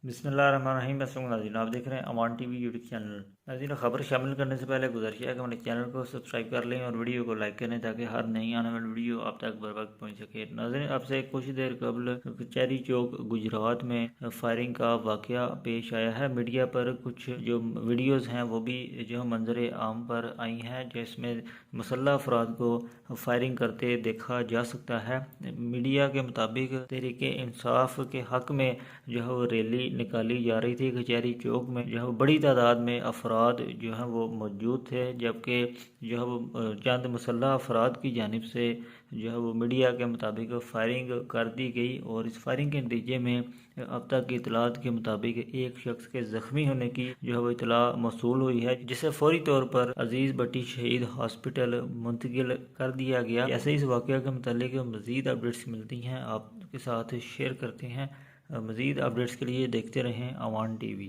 बिस्मिल्लाहिर्रहमानिर्रहीम। नाज़रीन, आप देख रहे हैं अमान टीवी यूट्यूब चैनल। नाज़रीन, खबर शामिल करने से पहले गुजारिश है कि हमारे चैनल को सब्सक्राइब कर लें और वीडियो को लाइक करें ताकि हर नई आने वाली वीडियो आप तक बर वक्त पहुँच सके। नाज़रीन, आपसे कुछ देर कबल कचहरी चौक गुजरात में फायरिंग का वाक़या पेश आया है। मीडिया पर कुछ जो वीडियोज़ हैं वो भी जो मंजर आम पर आई हैं, जिसमें मुसल्लह अफराद को फायरिंग करते देखा जा सकता है। मीडिया के मुताबिक तहरीक इंसाफ के हक़ में जो है वो रैली निकाली जा रही थी। कचहरी चौक में जो है वो बड़ी तादाद में अफराद जो है वो मौजूद थे, जबकि जो है वो चंद मुसल्लह अफराद की जानिब से जो है वो मीडिया के मुताबिक फायरिंग कर दी गई और इस फायरिंग के नतीजे में अब तक की इतलात के मुताबिक एक शख्स के ज़ख्मी होने की जो है वो इतला मौसूल हुई है, जिसे फौरी तौर पर अजीज़ भट्टी शहीद हॉस्पिटल मुंतकिल कर दिया गया। ऐसे इस वाक़े के मुतालिक मज़ीद अपडेट्स मिलती हैं आपके साथ शेयर करते हैं। मज़ीद अपडेट्स के लिए देखते रहें अवान टीवी।